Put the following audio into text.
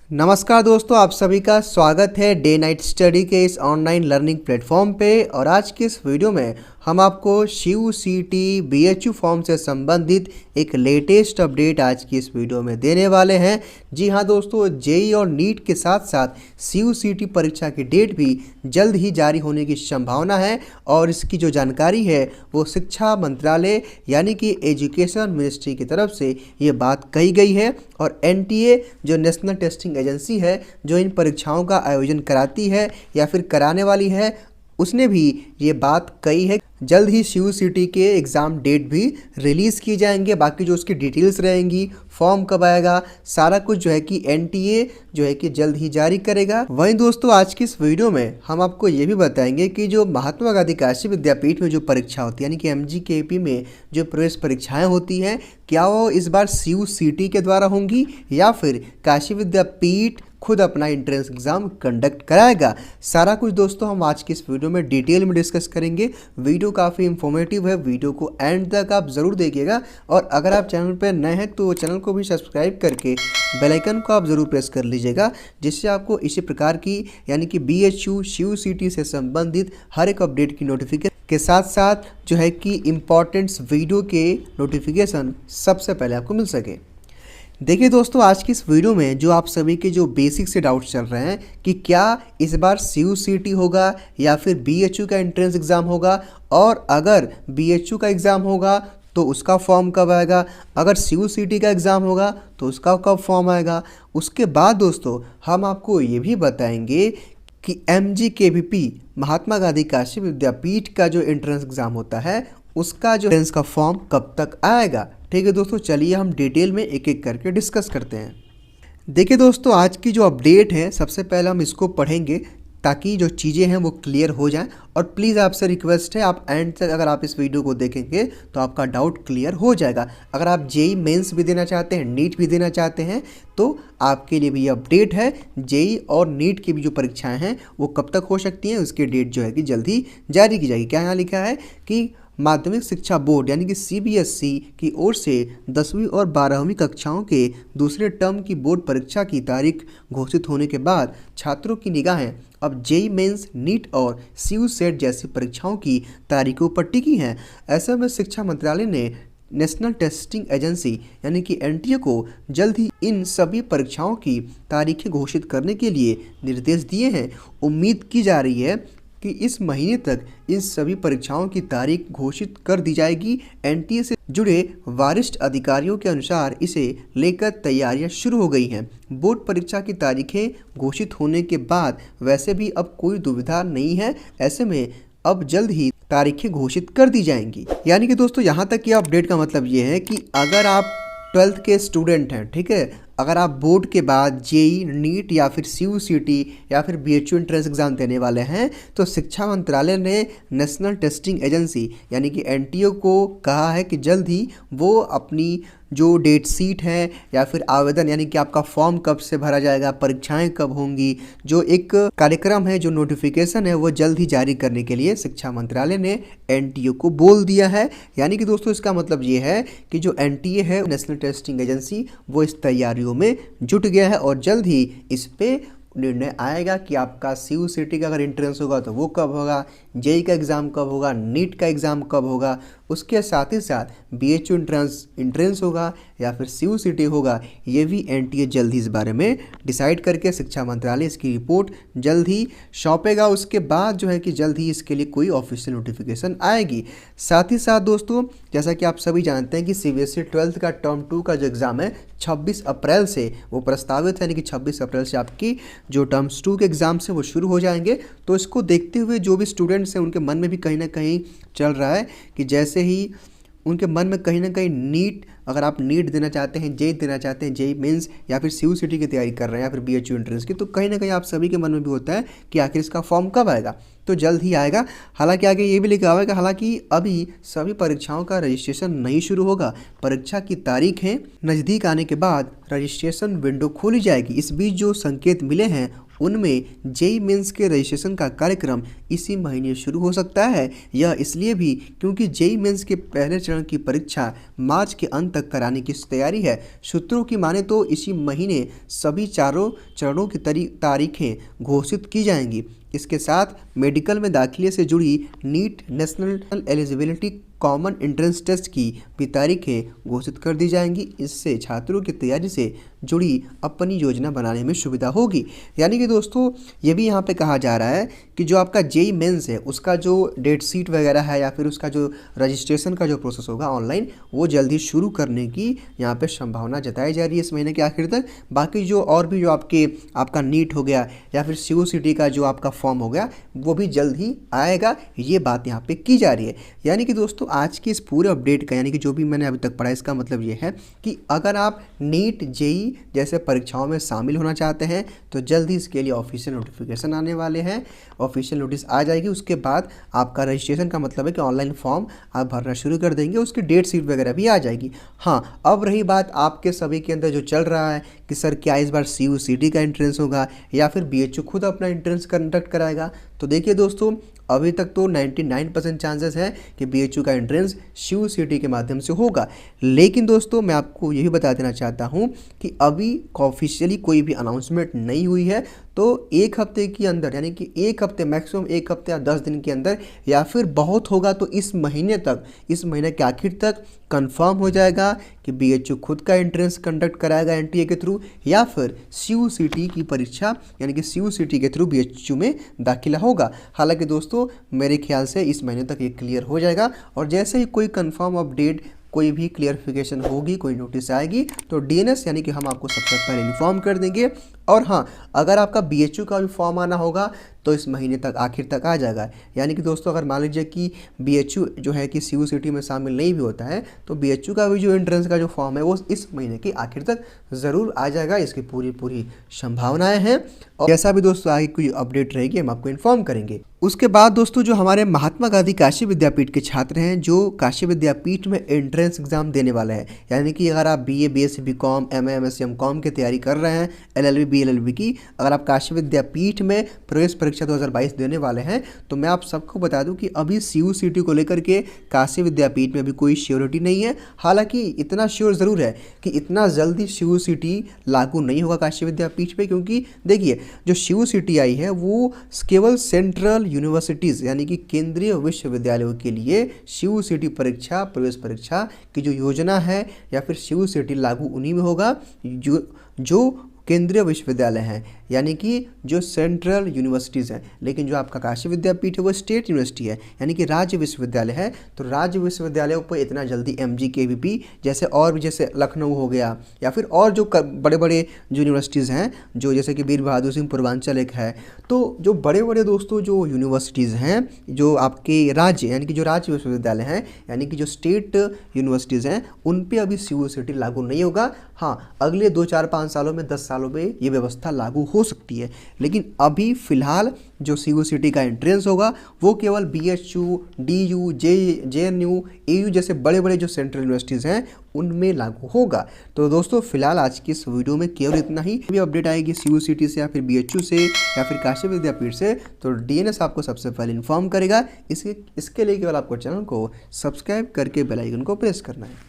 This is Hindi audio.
नमस्कार दोस्तों, आप सभी का स्वागत है डे नाइट स्टडी के इस ऑनलाइन लर्निंग प्लेटफॉर्म पे। और आज के इस वीडियो में हम आपको CUCT BHU फॉर्म से संबंधित एक लेटेस्ट अपडेट आज की इस वीडियो में देने वाले हैं। जी हाँ दोस्तों, जेई और नीट के साथ साथ CUCT परीक्षा की डेट भी जल्द ही जारी होने की संभावना है। और इसकी जो जानकारी है वो शिक्षा मंत्रालय यानी कि एजुकेशन मिनिस्ट्री की तरफ से ये बात कही गई है। और NTA जो नेशनल टेस्टिंग एजेंसी है जो इन परीक्षाओं का आयोजन कराती है या फिर कराने वाली है, उसने भी ये बात कही है जल्द ही CUCT के एग्ज़ाम डेट भी रिलीज़ किए जाएंगे। बाकी जो उसकी डिटेल्स रहेंगी, फॉर्म कब आएगा, सारा कुछ जो है कि NTA जो है कि जल्द ही जारी करेगा। वहीं दोस्तों, आज की इस वीडियो में हम आपको ये भी बताएंगे कि जो महात्मा गांधी काशी विद्यापीठ में जो परीक्षा होती है यानी कि MGKP में जो प्रवेश परीक्षाएं होती हैं, क्या वो इस बार CUCT के द्वारा होंगी या फिर काशी विद्यापीठ खुद अपना एंट्रेंस एग्ज़ाम कंडक्ट कराएगा। सारा कुछ दोस्तों हम आज की इस वीडियो में डिटेल में डिस्कस करेंगे। वीडियो काफ़ी इंफॉर्मेटिव है, वीडियो को एंड तक आप ज़रूर देखिएगा। और अगर आप चैनल पर नए हैं तो चैनल को भी सब्सक्राइब करके बेल आइकन को आप ज़रूर प्रेस कर लीजिएगा, जिससे आपको इसी प्रकार की यानी कि BHU CUCT से संबंधित हर एक अपडेट की नोटिफिकेशन के साथ साथ जो है कि इम्पॉर्टेंट्स वीडियो के नोटिफिकेशन सबसे पहले आपको मिल सके। देखिए दोस्तों, आज की इस वीडियो में जो आप सभी के जो बेसिक से डाउट्स चल रहे हैं कि क्या इस बार CUCT होगा या फिर BHU का एंट्रेंस एग्ज़ाम होगा, और अगर BHU का एग्ज़ाम होगा तो उसका फॉर्म कब आएगा, अगर CUCT का एग्ज़ाम होगा तो उसका कब फॉर्म आएगा। उसके बाद दोस्तों हम आपको ये भी बताएंगे कि MGKVP महात्मा गांधी काशी विद्यापीठ का जो एंट्रेंस एग्ज़ाम होता है उसका जो एंट्रेंस का फॉर्म कब तक आएगा। ठीक है दोस्तों, चलिए हम डिटेल में एक एक करके डिस्कस करते हैं। देखिए दोस्तों, आज की जो अपडेट है सबसे पहले हम इसको पढ़ेंगे ताकि जो चीज़ें हैं वो क्लियर हो जाएं। और प्लीज़ आपसे रिक्वेस्ट है, आप एंड तक अगर आप इस वीडियो को देखेंगे तो आपका डाउट क्लियर हो जाएगा। अगर आप जेई मेंस भी देना चाहते हैं, नीट भी देना चाहते हैं, तो आपके लिए भी ये अपडेट है। जेई और नीट की भी जो परीक्षाएँ हैं वो कब तक हो सकती हैं, उसकी डेट जो है कि जल्दी जारी की जाएगी। क्या यहाँ लिखा है कि माध्यमिक शिक्षा बोर्ड यानी कि CBSE की ओर से 10वीं और 12वीं कक्षाओं के दूसरे टर्म की बोर्ड परीक्षा की तारीख घोषित होने के बाद छात्रों की निगाहें अब जेई मेंस, नीट और CUSET जैसी परीक्षाओं की तारीखों पर टिकी हैं। ऐसे में शिक्षा मंत्रालय ने नेशनल टेस्टिंग एजेंसी यानी कि NTA को जल्द ही इन सभी परीक्षाओं की तारीखें घोषित करने के लिए निर्देश दिए हैं। उम्मीद की जा रही है कि इस महीने तक इन सभी परीक्षाओं की तारीख घोषित कर दी जाएगी। NTA से जुड़े वरिष्ठ अधिकारियों के अनुसार इसे लेकर तैयारियां शुरू हो गई हैं। बोर्ड परीक्षा की तारीखें घोषित होने के बाद वैसे भी अब कोई दुविधा नहीं है। ऐसे में अब जल्द ही तारीखें घोषित कर दी जाएंगी। यानी कि दोस्तों, यहाँ तक की अपडेट का मतलब ये है कि अगर आप 12th के स्टूडेंट हैं, ठीक है, अगर आप बोर्ड के बाद जेई, नीट या फिर CUCT या फिर BHU एंट्रेंस एग्ज़ाम देने वाले हैं, तो शिक्षा मंत्रालय ने नेशनल टेस्टिंग एजेंसी यानी कि NTA को कहा है कि जल्द ही वो अपनी जो डेट शीट है या फिर आवेदन यानी कि आपका फॉर्म कब से भरा जाएगा, परीक्षाएं कब होंगी, जो एक कार्यक्रम है, जो नोटिफिकेशन है, वो जल्द ही जारी करने के लिए शिक्षा मंत्रालय ने NTA को बोल दिया है। यानी कि दोस्तों, इसका मतलब ये है कि जो NTA है, नेशनल टेस्टिंग एजेंसी, वो इस तैयारियों में जुट गया है और जल्द ही इस पे निर्णय आएगा कि आपका CUCT का अगर एंट्रेंस होगा तो वो कब होगा, जेई का एग्ज़ाम कब होगा, नीट का एग्ज़ाम कब होगा, उसके साथ ही साथ BHU एंट्रेंस होगा या फिर CUCT होगा, ये भी NTA जल्द ही इस बारे में डिसाइड करके शिक्षा मंत्रालय इसकी रिपोर्ट जल्द ही सौंपेगा। उसके बाद जो है कि जल्द ही इसके लिए कोई ऑफिशियल नोटिफिकेशन आएगी। साथ ही साथ दोस्तों, जैसा कि आप सभी जानते हैं कि CBSE 12th का टर्म 2 का जो एग्ज़ाम है 26 अप्रैल से वो प्रस्तावित है, यानी कि 26 अप्रैल से आपकी जो टर्म्स 2 के एग्ज़ाम से वो शुरू हो जाएंगे। तो इसको देखते हुए जो भी स्टूडेंट्स हैं उनके मन में भी कहीं ना कहीं चल रहा है कि जैसे ही उनके मन में कहीं ना कहीं नीट, अगर आप नीट देना चाहते हैं, जेई देना चाहते हैं, जेई मेंस या फिर CUCT की तैयारी कर रहे हैं या फिर BHU एंट्रेंस की, तो कहीं ना कहीं आप सभी के मन में भी होता है कि आखिर इसका फॉर्म कब आएगा। तो जल्द ही आएगा। हालांकि आगे ये भी लिखा हुआ है कि हालांकि अभी सभी परीक्षाओं का रजिस्ट्रेशन नहीं शुरू होगा। परीक्षा की तारीखें नज़दीक आने के बाद रजिस्ट्रेशन विंडो खोली जाएगी। इस बीच जो संकेत मिले हैं उनमें जेई मेंस के रजिस्ट्रेशन का कार्यक्रम इसी महीने शुरू हो सकता है। यह इसलिए भी क्योंकि जेईई मेंस के पहले चरण की परीक्षा मार्च के अंत तक कराने की तैयारी है। सूत्रों की माने तो इसी महीने सभी चारों चरणों की तारीखें घोषित की जाएंगी। इसके साथ मेडिकल में दाखिले से जुड़ी NEET national eligibility common entrance test की भी तारीखें घोषित कर दी जाएंगी। इससे छात्रों की तैयारी से जुड़ी अपनी योजना बनाने में सुविधा होगी। यानी कि दोस्तों ये भी यहाँ पे कहा जा रहा है कि जो आपका जेईई मेंस है उसका जो डेट शीट वगैरह है या फिर उसका जो रजिस्ट्रेशन का जो प्रोसेस होगा ऑनलाइन, वो जल्दी शुरू करने की यहाँ पे संभावना जताई जा रही है इस महीने के आखिर तक। बाकी जो और भी जो आपका नीट हो गया या फिर सीयूसीटी का जो आपका फॉर्म हो गया वो भी जल्द ही आएगा, ये बात यहाँ पे की जा रही है। यानी कि दोस्तों आज की इस पूरे अपडेट का यानी कि जो भी मैंने अभी तक पढ़ा इसका मतलब ये है कि अगर आप नीट जेईई जैसे परीक्षाओं में शामिल होना चाहते हैं तो जल्दी इसके लिए ऑफिशियल नोटिफिकेशन आने वाले हैं, ऑफिशियल नोटिस आ जाएगी। उसके बाद आपका रजिस्ट्रेशन का मतलब है कि ऑनलाइन फॉर्म आप भरना शुरू कर देंगे, उसकी डेट शीट वगैरह भी आ जाएगी। हाँ, अब रही बात आपके सभी के अंदर जो चल रहा है कि सर क्या इस बार सीयूसीटी का एंट्रेंस होगा या फिर बीएचयू खुद अपना एंट्रेंस कंडक्ट कराएगा। तो देखिए दोस्तों अभी तक तो 99% चांसेस है कि बीएचयू का एंट्रेंस सीयूसीटी के माध्यम से होगा। लेकिन दोस्तों मैं आपको ये भी बता देना चाहता हूँ कि अभी ऑफिशियली कोई भी अनाउंसमेंट नहीं हुई है, तो एक हफ्ते के अंदर यानी कि एक हफ्ते मैक्सिमम एक हफ्ते या 10 दिन के अंदर या फिर बहुत होगा तो इस महीने तक, इस महीने के आखिर तक कंफर्म हो जाएगा कि बीएचयू खुद का एंट्रेंस कंडक्ट कराएगा एनटीए के थ्रू या फिर सीयूसीटी की परीक्षा यानी कि सीयूसीटी के थ्रू बीएचयू में दाखिला होगा। हालांकि दोस्तों मेरे ख्याल से इस महीने तक ये क्लियर हो जाएगा और जैसे ही कोई कंफर्म अपडेट, कोई भी क्लियरिफिकेशन होगी, कोई नोटिस आएगी तो डीएनएस यानी कि हम आपको सबसे पहले इन्फॉर्म कर देंगे। और हाँ, अगर आपका बीएचयू का भी फॉर्म आना होगा तो इस महीने तक आखिर तक आ जाएगा। यानी कि दोस्तों अगर मान लीजिए कि बीएचयू जो है कि सीयूसीटी में शामिल नहीं भी होता है तो बीएचयू का भी जो एंट्रेंस का जो फॉर्म है वो इस महीने के आखिर तक ज़रूर आ जाएगा, इसकी पूरी संभावनाएं हैं। और जैसा भी दोस्तों आगे कोई अपडेट रहेगी हम आपको इन्फॉर्म करेंगे। उसके बाद दोस्तों जो हमारे महात्मा गांधी काशी विद्यापीठ के छात्र हैं जो काशी विद्यापीठ में एंट्रेंस एग्जाम देने वाले हैं, यानी कि अगर आप BA, BSc, BCom, MA, MSc, MCom की तैयारी कर रहे हैं, एलएलबी, बीएलएलबी की, अगर आप काशी विद्यापीठ में प्रवेश परीक्षा 2022 देने वाले हैं तो मैं आप सबको बता दूं कि अभी सीयूसीटी को लेकर के काशी विद्यापीठ में अभी कोई श्योरिटी नहीं है। हालांकि इतना श्योर ज़रूर है कि इतना जल्दी सीयूसीटी लागू नहीं होगा काशी विद्यापीठ पे, क्योंकि देखिए जो सीयूसीटी आई है वो केवल सेंट्रल यूनिवर्सिटीज़ यानी कि केंद्रीय विश्वविद्यालयों के लिए सीयूसीटी परीक्षा, प्रवेश परीक्षा की जो योजना है या फिर सीयूसीटी लागू उन्हीं में होगा जो केंद्रीय विश्वविद्यालय हैं, यानी कि जो सेंट्रल यूनिवर्सिटीज़ हैं। लेकिन जो आपका काशी विद्यापीठ है वो स्टेट यूनिवर्सिटी है यानी कि राज्य विश्वविद्यालय है। तो राज्य विश्वविद्यालयों पर इतना जल्दी एमजी, केवीपी जैसे और भी, जैसे लखनऊ हो गया या फिर और जो बड़े बड़े जो यूनिवर्सिटीज़ हैं, जो जैसे कि वीर बहादुर सिंह पूर्वांचल एक है, तो जो बड़े बड़े दोस्तों जो यूनिवर्सिटीज़ हैं जो आपके राज्य यानी कि जो राज्य विश्वविद्यालय हैं यानी कि जो स्टेट यूनिवर्सिटीज़ हैं उन पे अभी सीयूसीटी लागू नहीं होगा। हाँ, अगले 2, 4, 5 सालों में, 10 सालों में ये व्यवस्था लागू हो सकती है। लेकिन अभी फिलहाल जो सीयूसीटी का एंट्रेंस होगा वो केवल बीएचयू, डीयू, जेएनयू, एयू जैसे बड़े बड़े जो सेंट्रल यूनिवर्सिटीज़ हैं उनमें लागू होगा। तो दोस्तों फिलहाल आज की इस वीडियो में केवल इतना ही। भी अपडेट आएगी सीयूसीटी से या फिर बीएचयू से या फिर काशी विद्यापीठ से तो डीएनएस आपको सबसे पहले इन्फॉर्म करेगा। इसके लिए केवल आपको चैनल को सब्सक्राइब करके बेल आइकन को प्रेस करना है।